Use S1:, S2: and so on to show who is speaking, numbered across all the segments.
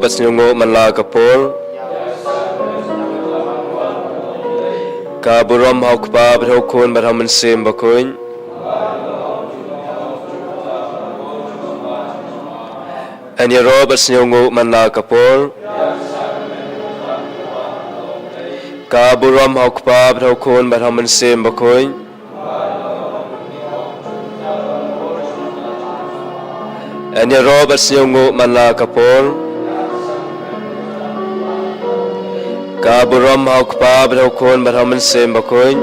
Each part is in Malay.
S1: basnyungo manla kapol ka buram haukpa bhokun barhaman sim bakuin anya ro basnyungo manla kapol ka buram haukpa bhokun barhaman sim bakuin anya ro basnyungo manla kapol ka buram haukpa bhokun barhaman sim bakuin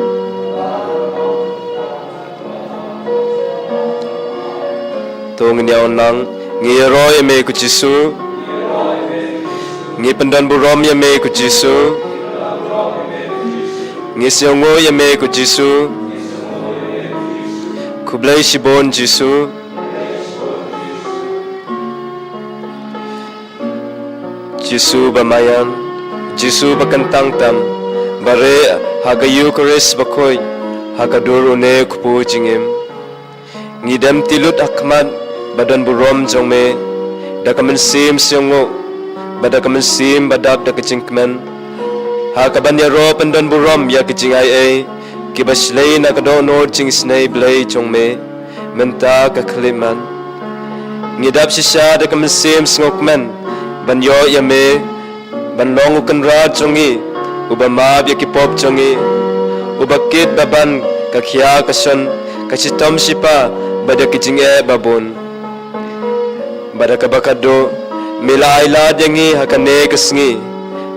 S1: tung nyaon lang ngi ro yame ku Jisu ngi pendan buram yame ku Jisu ngi syongo yame ku Jisu kublai shibon Jisu Jisu bamayan Jisu bakantang tam bare hagayu kores bakoy hagadur une kupu jingim ngidam tilut akmat badan burom jongme dakamen sim syongo badakamen sim badap dakachingkmen hakaban ya ro pendan burom ya kichingai ai kibaslei na kadonor chingsnei blai jongme menta kakliman ngidap shisha dakamen sim ngokmen banyo yame banlong ukanra chongi ubama yakipop chongi ubakit baban kakhya kason kachitom sipa badakijinge babon badakabakado milaila dengi hakane kasngi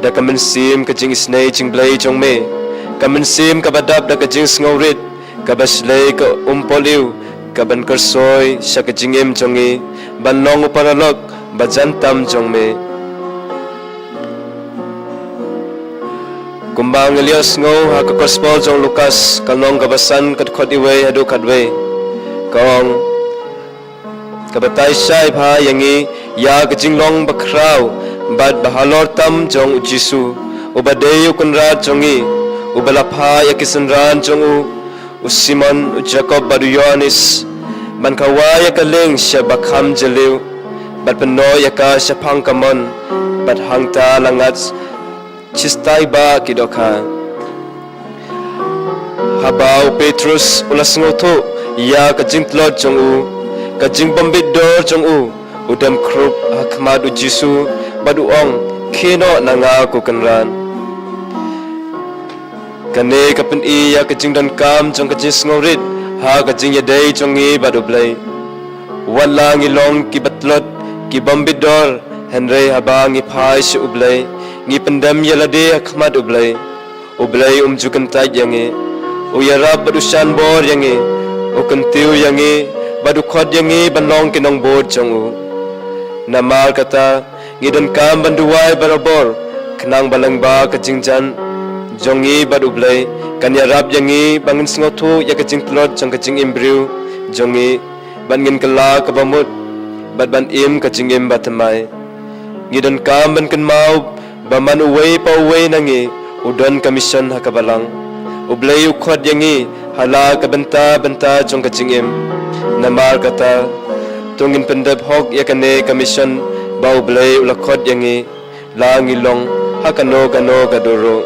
S1: dakamen sim kajing snei chingblai chongme kamen sim kabadap dakajing sngorit kabaslei ka umpoliu kaban karsoy sakajingem chongi banlong uparalok bajantam chongme kumbang Elias ngo hakakospol jong Lukas kalnong kabasan katkhodiwe hadu kadwe kong kabatay syai pha yangi ya kajinglong bakraw bad bahalor tam jong Jisu ubadeyu kunra jongi ubalapha yakisanran jong usimon Jacob badu Yohanes bankawaya kaleng sya bakham jelew bad peno yaka syapang kamon bad hangta langat chistai ba kidokha habau Petrus ulas ngoto ya kajingtlod jong kajing bombit dor jong udam krup hakmadu Jisu badu ong kino nanga ku kanran kane kapen iya kajing dan kam jong kajing sngorit ha kajing yadai jongi badu blai wala ngilong kibatlot ki bombit dor henry habang iphai shu ublai ngi pendam yalade hakmad ublai umjukan taj yangi uyarab badu shan bor yangi ukentiu yangi badu khod yangi banong kinong bod jongu namal kata ngidan kam banduwai barabor kenang balangba kajingjan jongi badu blai kanyarab yangi bangin sngotu ya kajing plot jong kajing imbriu jongi bangin kala kabamut bad ban im kajing im batamai ngidan kam ban kenmau baman uway pa uway nangi udon kamisyon hakabalang ublay ukhod yangi hala kabenta jong kajingim namal kata tungin pendab hok yakane kamisyon ba ublay ulakhod yangi langilong hakano kaduro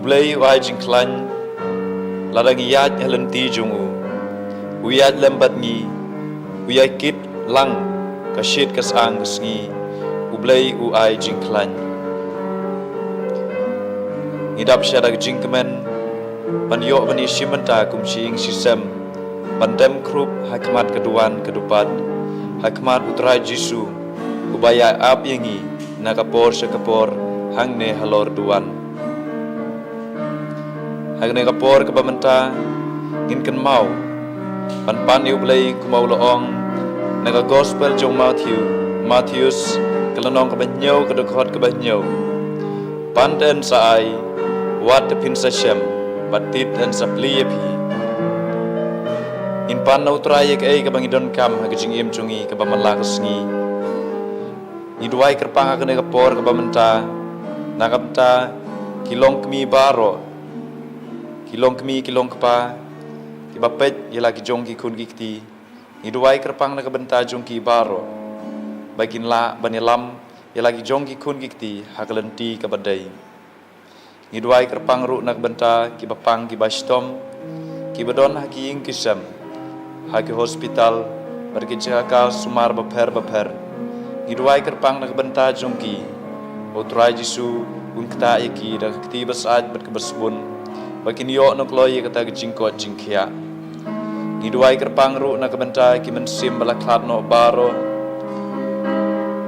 S2: Ublay u ai jing klan ladang iyat helenti jungu uyat lembat ngi uyai kit lang kasit kasang ngi ublay u ai jing klan ngidap syadak jing kemen panyo bani simenta kumsing sisem pandem krup hakmat keduan kedupat hakmat utrai jisu ubaya ap yangi nakapor sekapor hangne halor duan hagne kapor ke pamenta ngin ken mau pan yu blai kumau loong naga gospel jong Matthews kelenong ke banyau ke dekot ke banyau panten saai wat pin sashem batit dan sapli pi in pan nau trai ke ai ke bangidon kam ha jing im chungi ke pamala kesngi ni duai kerpang hagne kapor ke pamenta nakapta kilong kemi baro kilong kemi kilong kepa ki bapet yela ki jong ki kun kiti ni duai kerpang na kabenta jong ki baro bakin la banilam yela ki jong ki kun kiti hakalenti ka badai ni duai kerpang ru na kabenta ki bapang ki bastom ki badon ha ki ing kisam ha ki hospital barki jaka sumar baper ni duai kerpang na kabenta jong ki utrai jisu unkta iki da kiti basaj berkebersbun bakin yo no kloy kata jingko jingkia ni duai kerpang ru na kabenta ki mensim balaklat no baro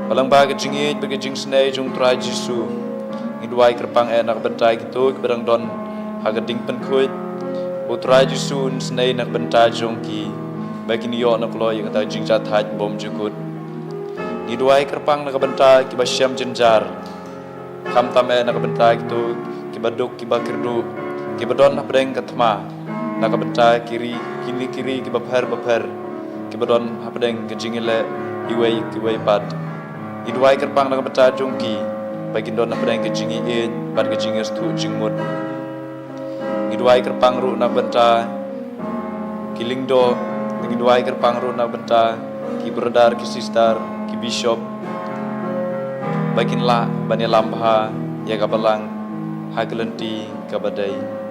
S2: balang ba ke jingi bagi jing snei jung trai jisu ni duai kerpang na kabenta ki tu berang don ha gading pen kuit utrai jisu snei na kabenta jung ki bakin yo no kloy kata jing chat haj bom jukut ni duai kerpang na kabenta ki basyam jenjar kam tame na kabenta ki tu ki baduk ki bakirdu ki badon hapdeng katma naka benta kiri kiri ki bapher ki badon hapdeng ke jingile iwei ki wei bad idwai kerpang naka benta jungki bagin don hapdeng ke jingi e bad ke jingers tu jingmut idwai kerpang ru na benta kilingdo idwai kerpang ru na benta ki brodar ki sister ki bishop bagin la bani lambha ya kabalang hagelenti kabadai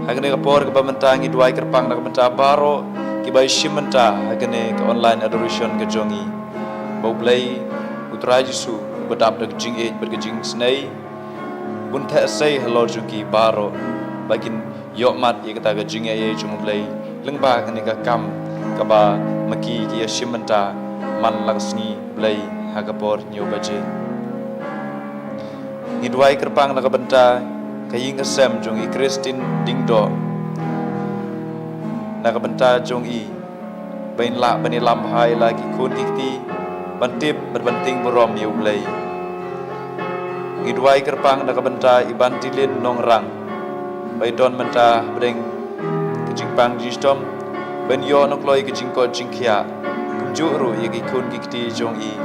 S2: hagne kapor ke pamentangi duai kerpang na kapenta baro ki bai shimenta hagne ke online adoration ke jongi bau play utrai jisu badap dak jing e bergejing snei bun tha sei halor juki baro bakin yo mat ye kata ke jing e jung play lengba hagne ka kam ka ba maki ki shimenta man langsni play hagapor nyu baje ni duai kerpang na kapenta kaying kesem jong i Kristin dingdo na kabenta jong i bain la bani lam hai lagi kun ikti bantip berbanting berom yu blai ngidwai kerpang na kabenta i bantilin nong rang bai don menta breng kejing pang jistom ben yo nok loi kejing ko jingkia kumjuru yagi kun ikti jong i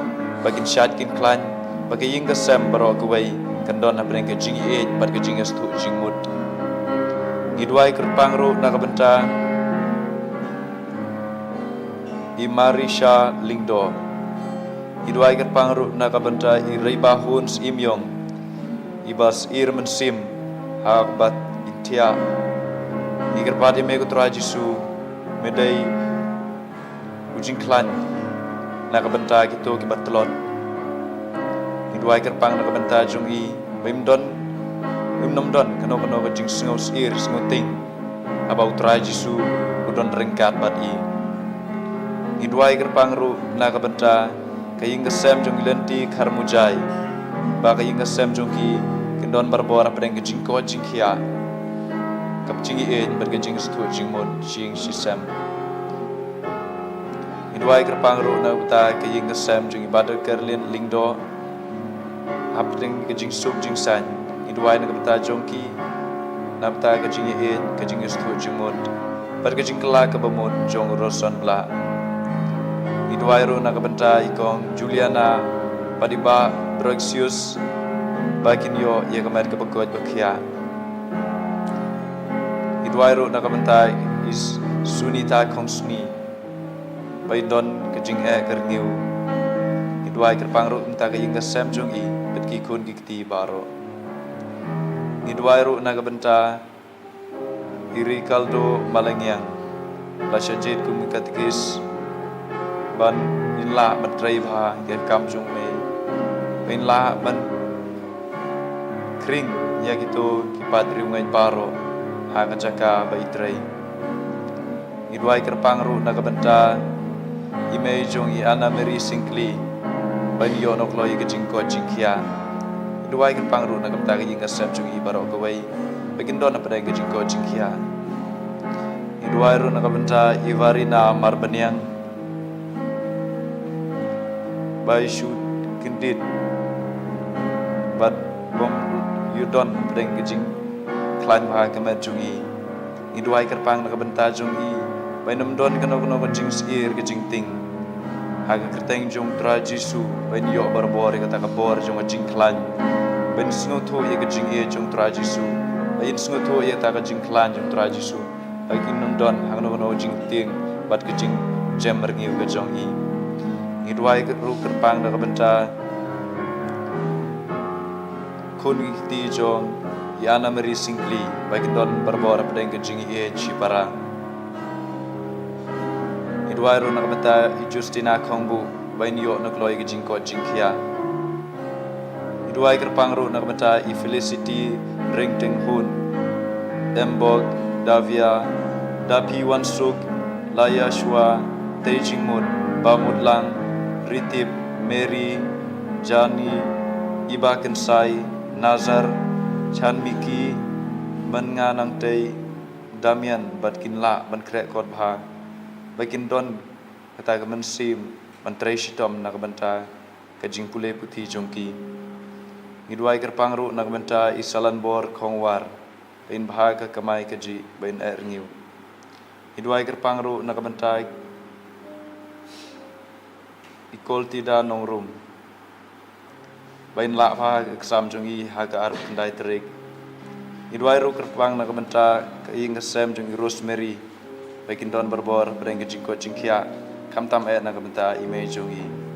S2: bakin syat kin klan bagi ying kesem baro kuwai kandon na breng ke jing e pat ke jing estu jing mut ngidwai kerpang ru na kabenta i Marisha Lingdo ngidwai kerpang ru na kabenta i Reibahun Imyong i bas ir mensim habat intia i kerpadi me kutra jisu medai ujing klan na kabenta gitu kibat telot ngidwai kerpang na kabenta jung i bimdon kano ke jing sengos ir senguting abau trai jisu udon rengkat bat i ngidwai kerpang ru na kabenta kaying kesem jung ilenti karmujai ba kaying kesem jung ki kendon barbora pedeng ke jing ko jing kia kap jing i en ber ke jing stu jing mod jing sisem ngidwai kerpang ru na uta kaying kesem jung ibadah kerlin lingdo hapding ke jing sub jing san idwai na kabta jongki napta ke jing e ke jing stu jing mod par ke jing kala ke bamod jong roson bla idwai ro na kabta ikong Juliana padiba Broxius bakin yo ye kamar ke bakot bakia idwai ro na kabta is Sunita Kongsni baidon ke jing e kerniu idwai kerpang ro mta ke ying sem jong i ki kun gikti baro Ngidwairu nagabenta iri kaldo malangyang lasajid kumikatikis ban inla matray bha yan kamjung me inla ban kring ya gitu kipadri ngay paro hanga jaka baitray idwai kerpangru nagabenta imejong i ana meri singkli ban yonok loy gajingko jingkia idwai kerpangru nagabenta gajing asam jung i barok gawai bagindon na pada gajingko jingkia idwai ru nagabenta ivarina marbanyang by shoot kindit but bom you don't bring gajing klan ha kamat jungi idwai kerpang nagabenta jungi by namdon kano gajing sir gajing ting haga kerteng jung tra jisu by yo barbor kata kabor jung gajing klan by sngo tho ye gajing ye jung tra jisu by sngo tho ye ta gajing klan jung tra jisu by kinamdon hangno jing ting bat gajing jammer ngiu gajong i idwai ru kerpang nagabenta kun ti jong yana meri singkli bagi don barbora pedeng gajing e chipara idwai ro nakabenta Justina Khongbu bain yo nakloi gajing ko jingkia idwai kerpang ro nakabenta Felicity Ringting Hun Embog Davia Dapi Wansuk Laya Shua Teijingmut Bamudlang Ritip Mary Jani Iba Kensai Nazar Chan Miki ban nga nang tei Damian bat kinla ban krek kot bha bakin don kata gaman sim ban trei shitom nakabenta kajing pule puti jongki ngidwai kerpangru nakabenta isalan bor khongwar bain bha ka kamai kaji bain er ngiu ngidwai kerpangru nakabenta ikol tida nongrum bain la pha exam jongi haga ar kendai terik idwai ru kerpang nakabenta kaing kesem jongi Rosemary bakin don berbor bereng jingko jingkia kamtam nakabenta ime jongi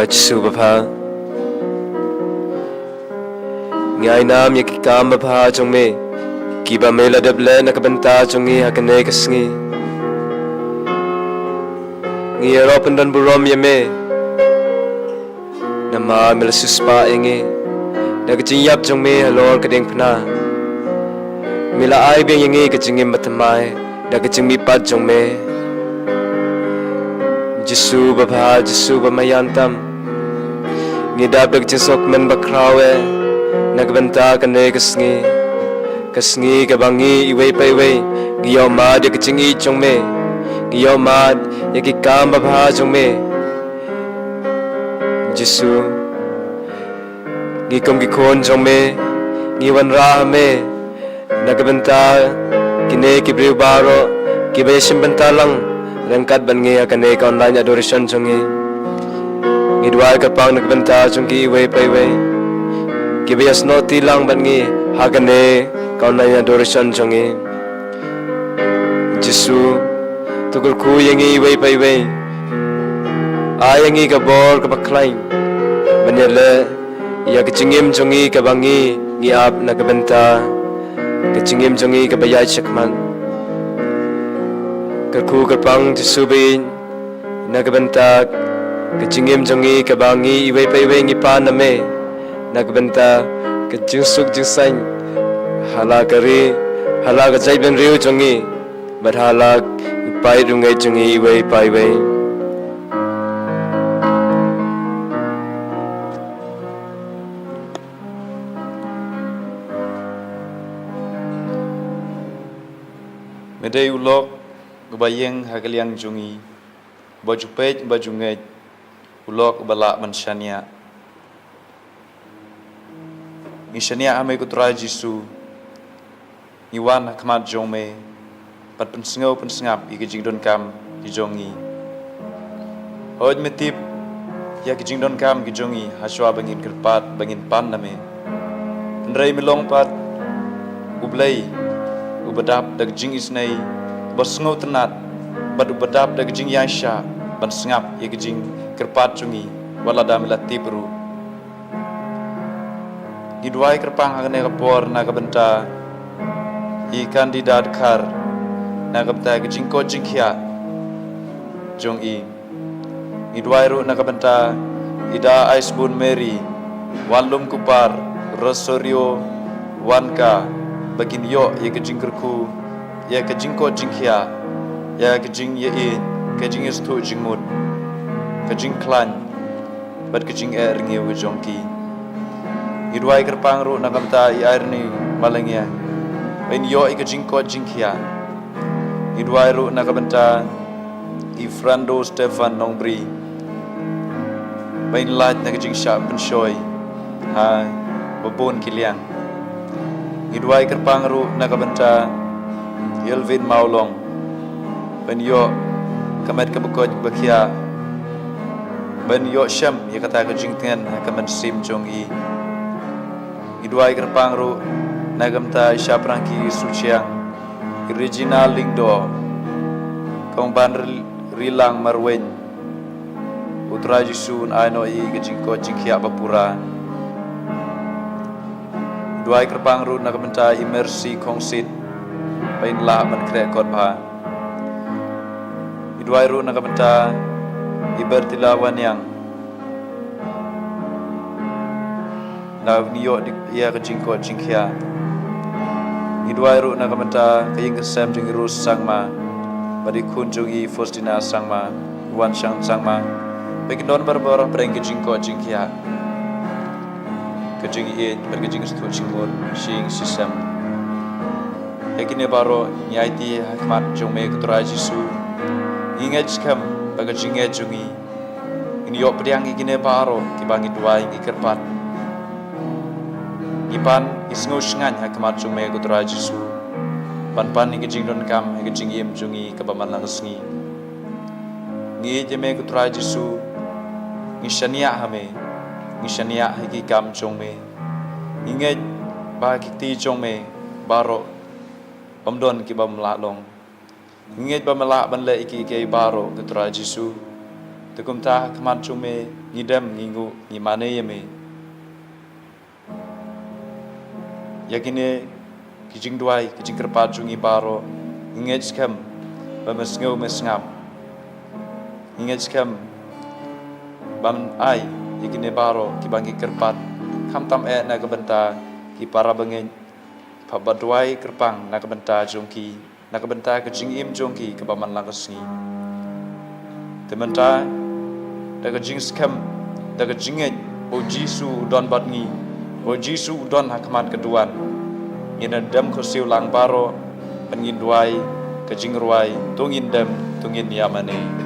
S1: Jesu bapa ngai nam ya ki kam bapa jong me ki ba me la dab le na ka banta jong ngi hakane kasngi ngi ro pendan burom ya me nama me la suspa engi na ka jing yap jong me halor ka ding phna mila ai beng yangi ka jing matamai da ka jing mi pat jong me Jesu ba mayantam ngidap dak jesok men bakrawe nagbanta kane kasngi ka bangi iwe pa iwe giyaw ma de kachingi chongme giyaw ma yaki kam ba chongme Jesu gikom gikon chongme giwan ra me nagbanta kine kibriu baro kibeshim banta lang rangkat ban ngi akane ka online adoration chongi ngidwal ka pang nagbanta chongi iwe pa iwe kibias no tilang ban ngi hakane ka online adoration chongi Jesu tukur ku yangi iwe pa iwe ayangi ka bor ka baklain banyale ya kachingim chongi ka bangi ngi ap nagbanta kachingim chongi ka bayat shakman Kerku kerpang Jesubin nagbentak kecingim jongi kebangi iwe pa iwe ngi paname nagbenta kejungsuk jungsang hala kajai ben riu jongi badhalak ipai rungai jongi iwe pa iwe
S2: Medai ulok Gubayeng hagaliang jungi baju pej baju ngej ulok balak mansyania Nishania ame kutra Jesu Iwan hakmat jongme pat pensengap ikijing don kam kijongi Hoj metip ya kijing don kam kijongi haswa bangin kerpat bangin pan name Nrai melong pat ublay ubadap dag jing isnai Bersengau tenat Badu bedap da gejing yansha Ban sengap ya gejing kerpat jungi Walada melati beru Gidwai kerpang hagane kapor naga benta I kandidat kar Naga benta gejing ko jing kia Jong i Gidwai ru naga benta Ida Aisbun Mary Walum kupar Rosario Wanka Bagin yo ya gejing kerku Ya kajing ko jing kia Ya kajing ye in Kajing is tu jing mut Kajing klan Bat kajing ringi wa jongki Idwai kerpang ru nakamta I air ni malangya Bain yo I kajing ko jing kia Idwai ru nakamta I Frando Stefan Nongbri Bain laj na kajing syak penshoy Ha babon kiliang Idwai kerpang ru nakamta Yelvin Maulong Ben yo kamet kabukoj bakia Ben yo syam ya kata kajing tengan kamet sim jong i Idwai kerpang ru nagamta isyaprangki suciang Regina Lingdo Kong ban rilang marwen Utra Jisun aino i kajing ko jingkia bapura Idwai kerpang ru nagamta imersi kongsit Pain lah man krek kot pa Idwai ru nakabenta Ibertilawan yang Na niyo iya kajing kot jingkia Idwai ru nakabenta Kaying kesem jing irus sangma Badi kun jungi Faustina sangma Wan sang sangma Bagi non barbarang pereng kajing kot jingkia Kajing iit Berkajing setu jingmur Sing sisem Yakini baro nyaiti hakmat jongme kutra Jesu Ingat skam baga jinge jungi Ini yok pediang ikine baro kibangi duai ikerpat Ipan isngo shengan hakmat jongme kutra Jesu Pan ikijing don kam ikijing yem jungi kabaman langasngi Ngi jeme kutra Jesu Ngishania hame Ngishania hiki kam jongme Ingat ba kikti jongme baro Pamdon ki bam la long Ngit bam la ban le iki ke baro kutra Jesu Tukum ta kaman cume ngidam ngingu ngimane yeme. Yakine kijing duai kijing kerpaju ngibaro ngej kam bamasngau mesngam. Ngej kam bam ai yakine baro kibangi kerpat kam tam na kabenta ki para bengen pabaduai kerpang na kabenta jongki na kabenta kijing im jongki kebaman langsngi. Tementa daga jing skam daga jinget o jisu don batngi o jisu don hakman keduan ina dam ko siu lang baro pengin duai ke jing ruai tungin dam tungin yamane.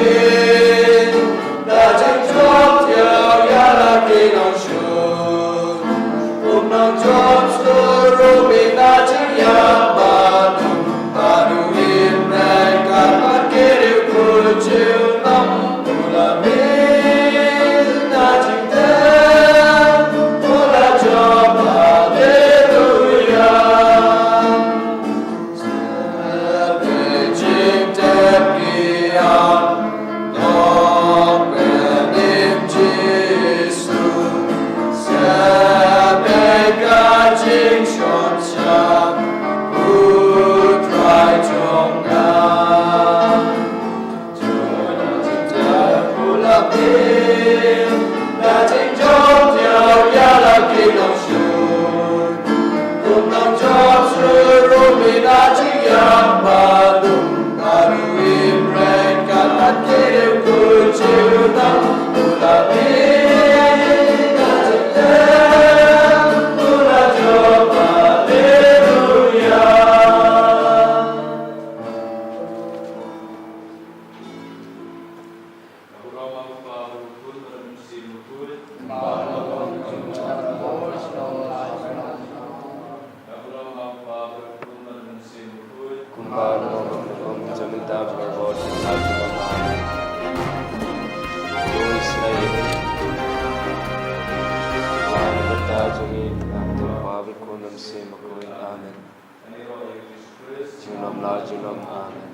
S1: Amen. Junam la junam amen.